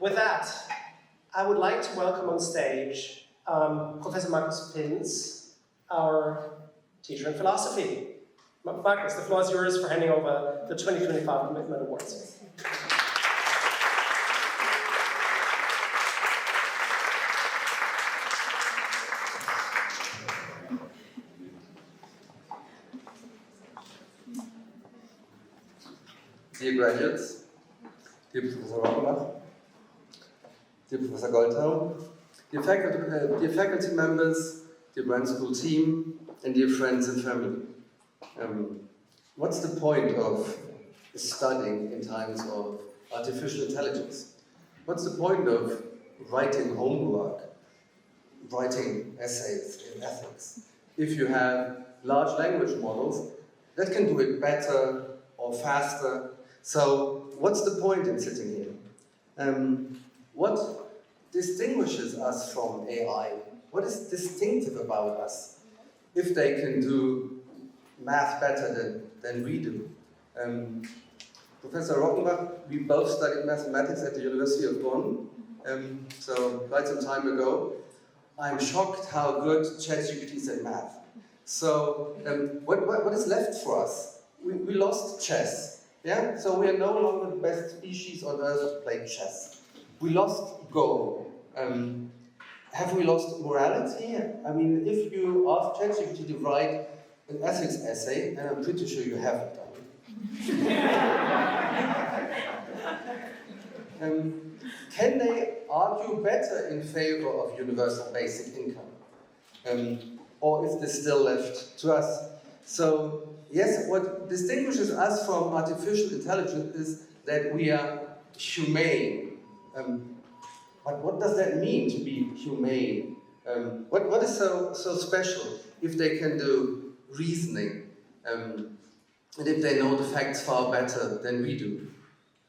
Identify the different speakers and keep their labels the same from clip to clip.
Speaker 1: with that, I would like to welcome on stage Professor Markus Pins, our teacher in philosophy. Markus, the floor is yours for handing over the 2025 Commitment Awards.
Speaker 2: Dear graduates, dear Professor Rockenbach, dear Professor Goldhelm, dear faculty members, dear Brandt School team, and dear friends and family. What's the point of studying in times of artificial intelligence? What's the point of writing homework, writing essays in ethics, if you have large language models that can do it better or faster? So what's the point in sitting here? What distinguishes us from AI? What is distinctive about us if they can do math better than we do? Professor Rockenbach, we both studied mathematics at the University of Bonn, so quite some time ago. I'm shocked how good ChatGPT is at math. So what is left for us? We lost chess. Yeah? So we are no longer the best species on Earth to play chess. We lost Go. Have we lost morality? I mean, if you ask ChatGPT to write an ethics essay, and I'm pretty sure you haven't done it, can they argue better in favor of universal basic income? Or is this still left to us? So, yes, what distinguishes us from artificial intelligence is that we are humane. But what does that mean to be humane? What is so special if they can do reasoning and if they know the facts far better than we do?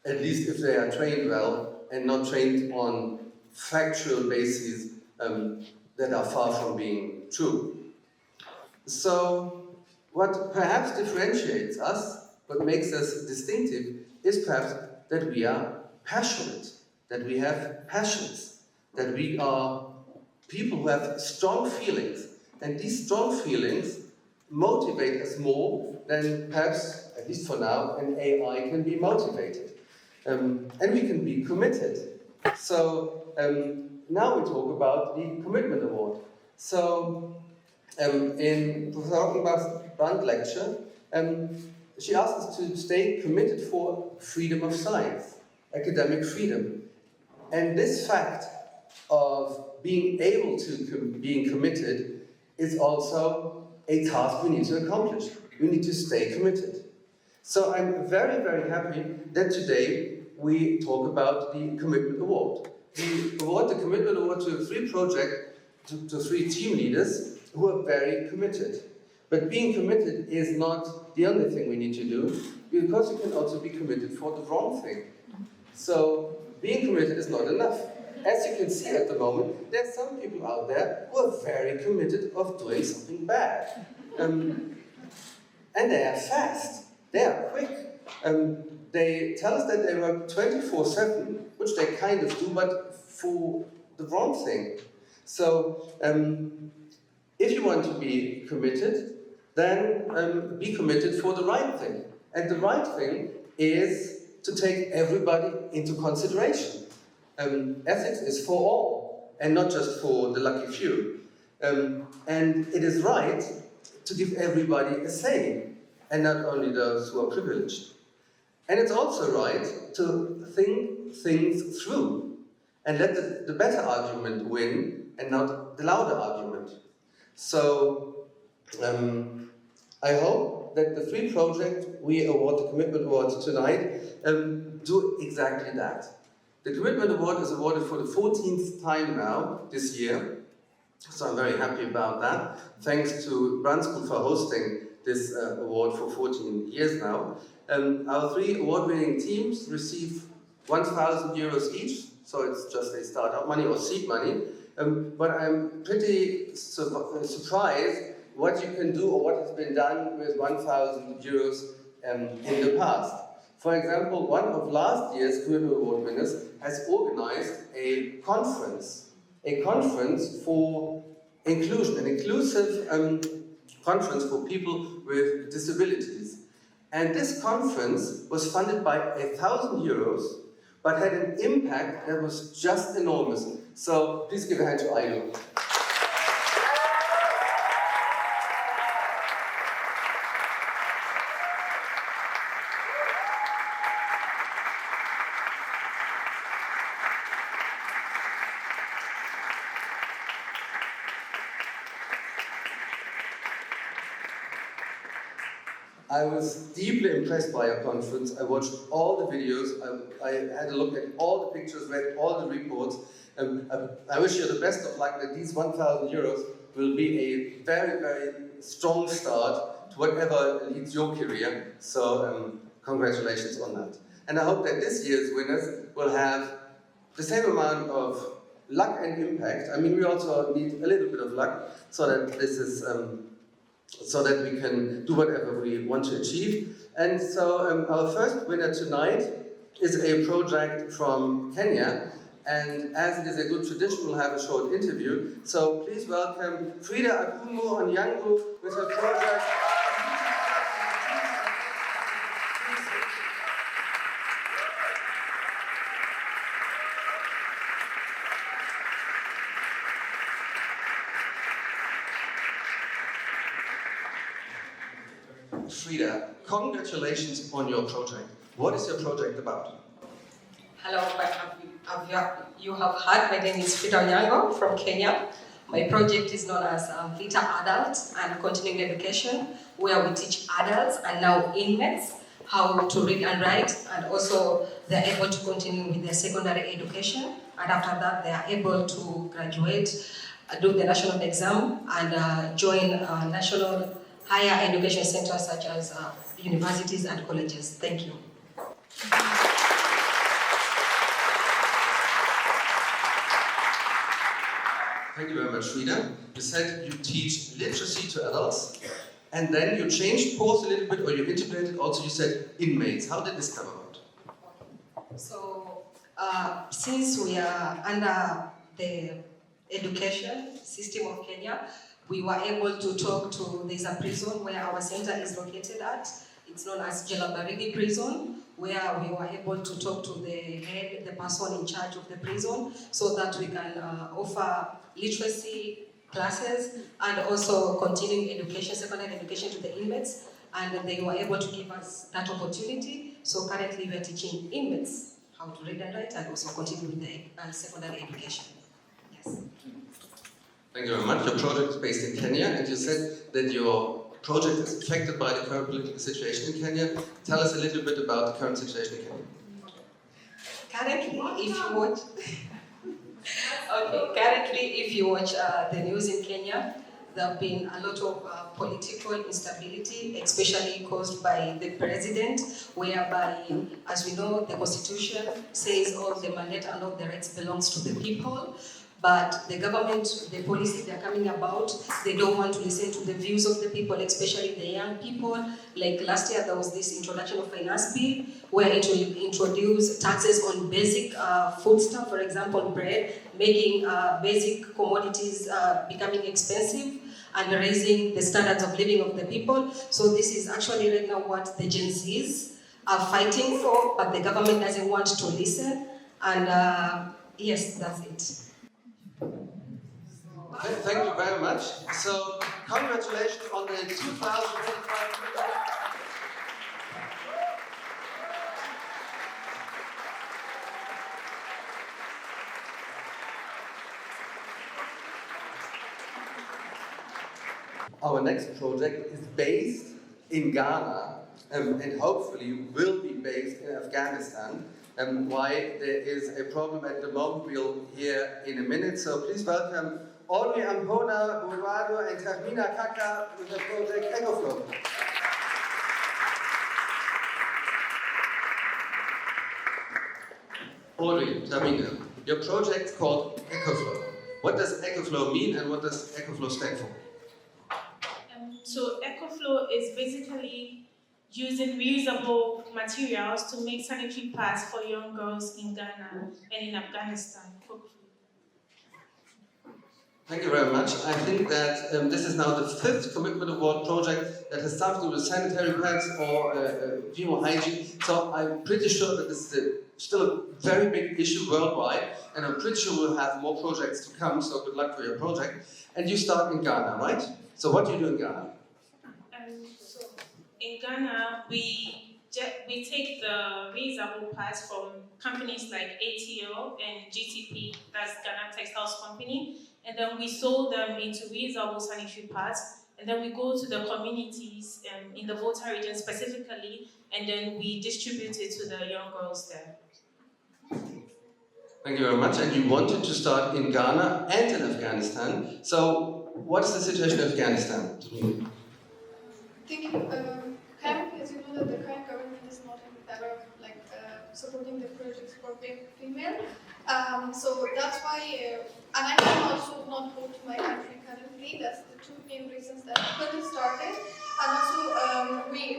Speaker 2: At least if they are trained well and not trained on factual bases that are far from being true. So, what perhaps differentiates us, what makes us distinctive, is perhaps that we are passionate, that we have passions, that we are people who have strong feelings, and these strong feelings motivate us more than perhaps, at least for now, an AI can be motivated. And we can be committed. So now we talk about the Commitment Award. So in Professor Rockenbach's Brandt lecture, she asked us to stay committed for freedom of science, academic freedom. And this fact of being able to being committed is also a task we need to accomplish. We need to stay committed. So I'm very, very happy that today we talk about the Commitment Award. We award the Commitment Award to to three team leaders who are very committed. But being committed is not the only thing we need to do, because you can also be committed for the wrong thing. So being committed is not enough. As you can see at the moment, there are some people out there who are very committed of doing something bad. And they are fast, they are quick. They tell us that they work 24/7, which they kind of do, but for the wrong thing. So if you want to be committed, then be committed for the right thing. And the right thing is to take everybody into consideration. Ethics is for all, and not just for the lucky few. And it is right to give everybody a say, and not only those who are privileged. And it's also right to think things through, and let the better argument win, and not the louder argument. So, I hope that the three projects we award the Commitment Award tonight do exactly that. The Commitment Award is awarded for the 14th time now, this year, so I'm very happy about that. Thanks to Brandt School for hosting this award for 14 years now. Our three award-winning teams receive 1,000 euros each, so it's just a startup money or seed money. But I'm pretty surprised what you can do or what has been done with 1,000 euros in the past. For example, one of last year's Career Award winners has organized a conference for inclusion, an inclusive conference for people with disabilities. And this conference was funded by €1,000, but had an impact that was just enormous. So please give a hand to Ayu. I was deeply impressed by your conference. I watched all the videos, I had a look at all the pictures, read all the reports. I wish you the best of luck that these €1,000 will be a very, very strong start to whatever leads your career. So congratulations on that. And I hope that this year's winners will have the same amount of luck and impact. I mean, we also need a little bit of luck so that this is so that we can do whatever we want to achieve. And so our first winner tonight is a project from Kenya, and as it is a good tradition, we'll have a short interview. So please welcome Frida Akumu Onyango with her project. Frida, congratulations on your project. What is your project about?
Speaker 3: Hello, you have heard, my name is Frida Onyango from Kenya. My project is known as Mvita Adult and Continuing Education, where we teach adults and now inmates how to read and write, and also they're able to continue with their secondary education, and after that they are able to graduate, do the national exam, and join national higher education centers such as universities and colleges. Thank you.
Speaker 2: Thank you very much, Frida. You said you teach literacy to adults, and then you changed course a little bit, or you integrated also, you said inmates. How did this come about?
Speaker 3: So, since we are under the education system of Kenya, we were able to talk to, there's a prison where our center is located at. It's known as Jelabarigi Prison, where we were able to talk to the head, the person in charge of the prison, so that we can offer literacy classes and also continuing education, secondary education to the inmates, and they were able to give us that opportunity. So currently we are teaching inmates how to read and write and also continue with the secondary education. Yes.
Speaker 2: Thank you very much. Your project is based in Kenya, and you said that your project is affected by the current political situation in Kenya. Tell us a little bit about the current situation in Kenya.
Speaker 3: Currently, if you watch the news in Kenya, there have been a lot of political instability, especially caused by the president, whereby, as we know, the constitution says all the mandate and all the rights belongs to the people. But the government, the policy they're coming about, they don't want to listen to the views of the people, especially the young people. Like last year, there was this introduction of finance bill, where it will introduce taxes on basic foodstuff, for example, bread, making basic commodities becoming expensive and raising the standards of living of the people. So this is actually right now what the Gen Zs are fighting for, but the government doesn't want to listen. And yes, that's it.
Speaker 2: Thank you very much. So, congratulations on the 2025. Our next project is based in Ghana and hopefully will be based in Afghanistan. Why there is a problem at the moment, we'll hear in a minute. So please welcome Audrey, Ampoma, Boadu, and Tahmina Kakar with the project EcoFlow. Audrey, Tahmina, your project is called EcoFlow. What does EcoFlow mean, and what does EcoFlow stand for?
Speaker 4: So EcoFlow is basically using reusable materials to make sanitary pads for young girls in Ghana and in Afghanistan.
Speaker 2: Thank you very much. I think that this is now the 5th Commitment Award project that has something to do with sanitary pads or female hygiene. So I'm pretty sure that this is still a very big issue worldwide, and I'm pretty sure we'll have more projects to come, so good luck for your project. And you start in Ghana, right? So what do you do in Ghana?
Speaker 4: So in Ghana, we take the reusable pads from companies like ATL and GTP, that's Ghana Textiles Company, and then we sold them into reusable sanitary pads, and then we go to the communities in the Volta region specifically, and then we distribute it to the young girls there.
Speaker 2: Thank you very much. And you wanted to start in Ghana and in Afghanistan. So what's the situation in Afghanistan?
Speaker 5: Thank you. Currently, as you know, that the current government is not in favor of supporting the projects for female. So that's why, and I can also not go to my country currently. That's the two main reasons that I couldn't start it. And also,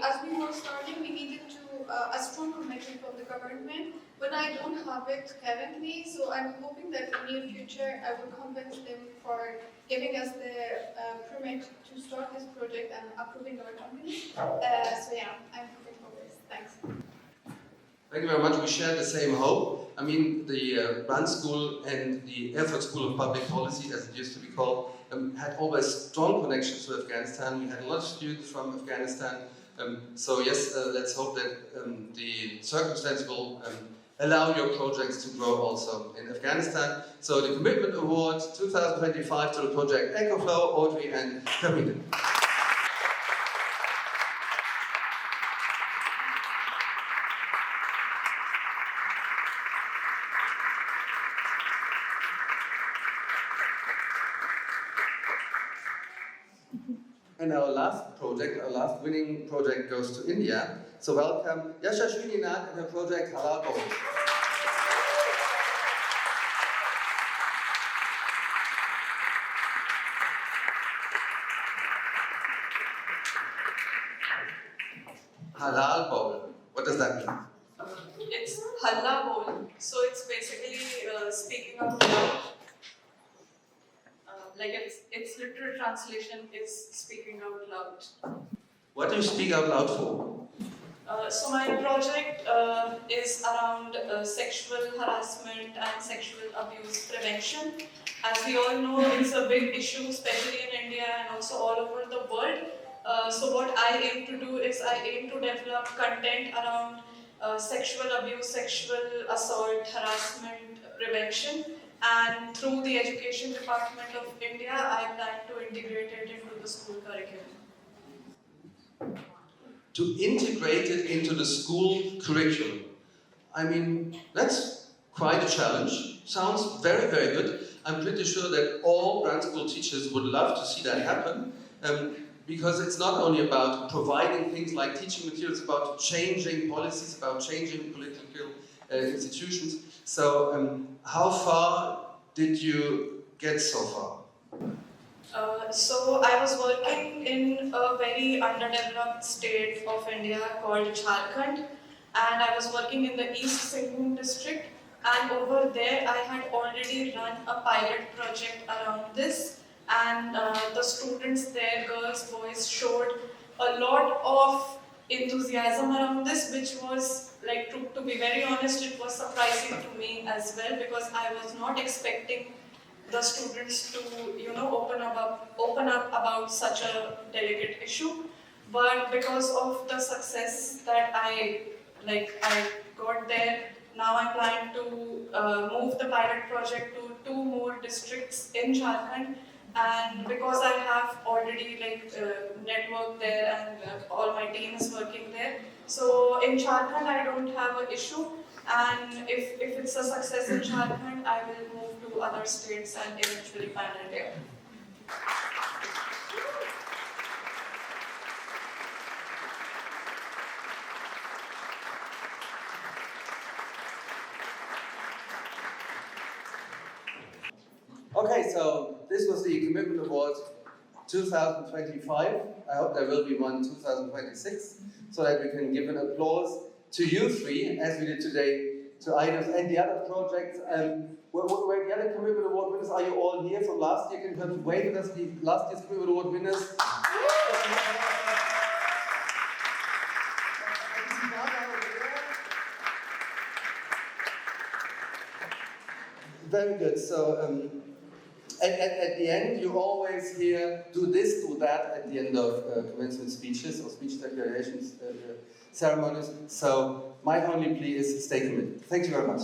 Speaker 5: as we were starting, we needed to a strong commitment from the government. But I don't have it currently, so I'm hoping that in the near future I will convince them for giving us the permit to start this project and approving our company. So yeah, I'm hoping for this. Thanks.
Speaker 2: Thank you very much. We share the same hope. I mean, the Brandt School and the Erfurt School of Public Policy, as it used to be called, had always strong connections to Afghanistan. We had a lot of students from Afghanistan. So yes, let's hope that the circumstances will allow your projects to grow also in Afghanistan. So the Commitment Award 2025 to the project EcoFlow, Audrey and Tahmina. And our last project, our last winning project goes to India. So welcome Yashashwini Nath and her project Halal Bowl. Halal Bowl, what does that mean?
Speaker 6: It's Halla Bowl, so it's basically speaking out loud. Like its literal translation is speaking out loud.
Speaker 2: What do you speak out loud for?
Speaker 6: So my project is around sexual harassment and sexual abuse prevention. As we all know, it's a big issue, especially in India and also all over the world. So what I aim to do is I aim to develop content around sexual abuse, sexual assault, harassment prevention. And through the Education Department of India, I plan to integrate it into the school curriculum.
Speaker 2: To integrate it into the school curriculum. I mean, that's quite a challenge. Sounds very, very good. I'm pretty sure that all Brandt School teachers would love to see that happen. Because it's not only about providing things like teaching materials, it's about changing policies, about changing political institutions. So, how far did you get so far?
Speaker 6: So I was working in a very underdeveloped state of India called Jharkhand, and I was working in the East Singhbhum district, and over there I had already run a pilot project around this, and the students there, girls, boys, showed a lot of enthusiasm around this, which was, like, to be very honest, it was surprising to me as well, because I was not expecting the students to, open up about such a delicate issue. But because of the success that I got there, now I plan to move the pilot project to 2 more districts in Jharkhand. And because I have already networked there and all my team is working there, so in Jharkhand I don't have an issue, and if it's a success in Jharkhand, I will move to other states and eventually pan-India.
Speaker 2: Okay, so this was the Commitment Award 2025. I hope there will be one 2026. so that we can give an applause to you three, as we did today to IDOS and the other projects. Where the other Commitment Award winners, are you all here from last year? Can you come to wave with us, the last year's Commitment Award winners? Very good. So at the end, you always hear do this, do that at the end of commencement speeches or speech declarations ceremonies. So my only plea is stay committed. Thank you very much.